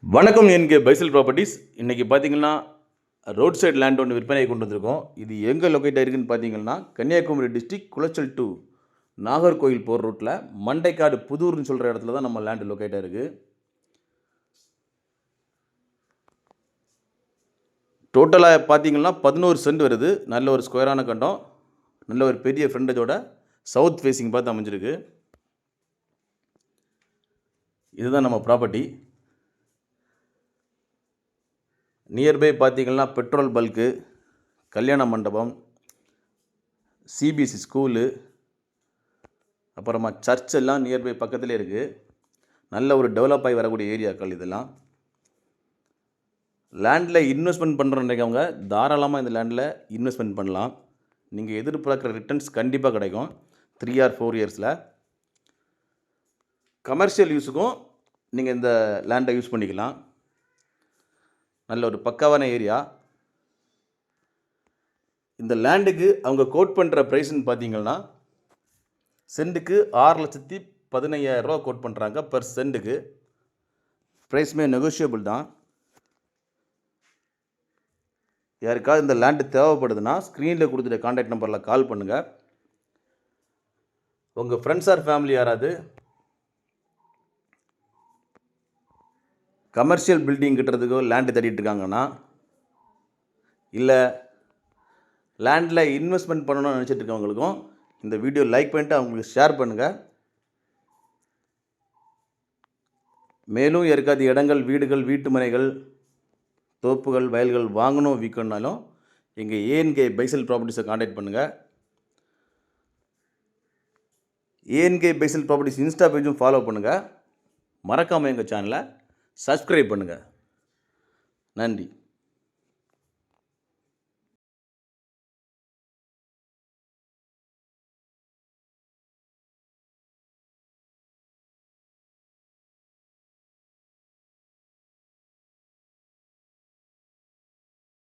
வணக்கம் என்கே பைசல் ப்ராப்பர்ட்டிஸ். இன்றைக்கி பார்த்தீங்கன்னா ரோட் சைடு லேண்ட் ஒன்று விற்பனையை கொண்டு வந்திருக்கோம். இது எங்கே லொக்கேட் ஆகிருக்குன்னு பார்த்தீங்கன்னா கன்னியாகுமரி டிஸ்ட்ரிக் குளச்சல் டு நாகர்கோயில் போகிற ரூட்டில் மண்டைக்காடு புதூர்னு சொல்கிற இடத்துல தான் நம்ம லேண்டு லொக்கேட் ஆகிருக்கு. டோட்டலாக பார்த்தீங்கன்னா 11 சென்ட் வருது. நல்ல ஒரு ஸ்கொயரான கண்டம், நல்ல ஒரு பெரிய ஃப்ரண்டேஜோட சவுத் ஃபேஸிங் பார்த்து அமைஞ்சிருக்கு. இதுதான் நம்ம ப்ராப்பர்ட்டி. நியர்பை பார்த்திங்கன்னா பெட்ரோல் பல்க்கு, கல்யாண மண்டபம், சிபிஎஸ்சி ஸ்கூலு, அப்புறமா சர்ச் எல்லாம் நியர்பை பக்கத்துலேயே இருக்குது. நல்ல ஒரு டெவலப் ஆகி வரக்கூடிய ஏரியாக்கள் இதெல்லாம். லேண்டில் இன்வெஸ்ட்மெண்ட் பண்ணுறவங்க தாராளமாக இந்த லேண்டில் இன்வெஸ்ட்மெண்ட் பண்ணலாம். நீங்கள் எதிர்பார்க்குற ரிட்டர்ன்ஸ் கண்டிப்பாக கிடைக்கும் 3 or 4 இயர்ஸில். கமர்ஷியல் யூஸுக்கும் நீங்கள் இந்த லேண்டை யூஸ் பண்ணிக்கலாம். நல்ல ஒரு பக்காவான ஏரியா. இந்த லேண்டுக்கு அவங்க கோட் பண்ணுற ப்ரைஸ்ன்னு பார்த்தீங்கன்னா சென்ட்டுக்கு 6,15,000 கோட் பண்ணுறாங்க பர் சென்ட்டுக்கு. ப்ரைஸுமே நெகோஷியபிள் தான். யாருக்காவது இந்த லேண்டு தேவைப்படுதுன்னா ஸ்க்ரீனில் கொடுத்துட்ட கான்டாக்ட் நம்பரில் கால் பண்ணுங்கள். உங்கள் ஃப்ரெண்ட்ஸ் ஆர் ஃபேமிலி யாராவது கமர்ஷியல் பில்டிங் கட்டுறதுக்கோ லேண்டு தேடிட்டு இருக்காங்கன்னா, இல்லை லேண்டில் இன்வெஸ்ட்மெண்ட் பண்ணணும்னு நினச்சிட்டு இருக்கவங்களுக்கும் இந்த வீடியோ லைக் பண்ணிட்டு அவங்களுக்கு ஷேர் பண்ணுங்கள். மேலும் யாருக்காவது இடங்கள், வீடுகள், வீட்டு மனைகள், தோப்புகள், வயல்கள் வாங்கணும் விற்கணுன்னாலும் எங்கள் ஏஎன்கே பைசல் ப்ராப்பர்ட்டிஸை கான்டாக்ட் பண்ணுங்கள். ஏஎன்கே பைசல் ப்ராப்பர்ட்டிஸ் இன்ஸ்டா பேஜும் ஃபாலோ பண்ணுங்கள். மறக்காமல் எங்கள் சேனலை சப்ஸ்கிரைப் பண்ணுங்கள். நன்றி.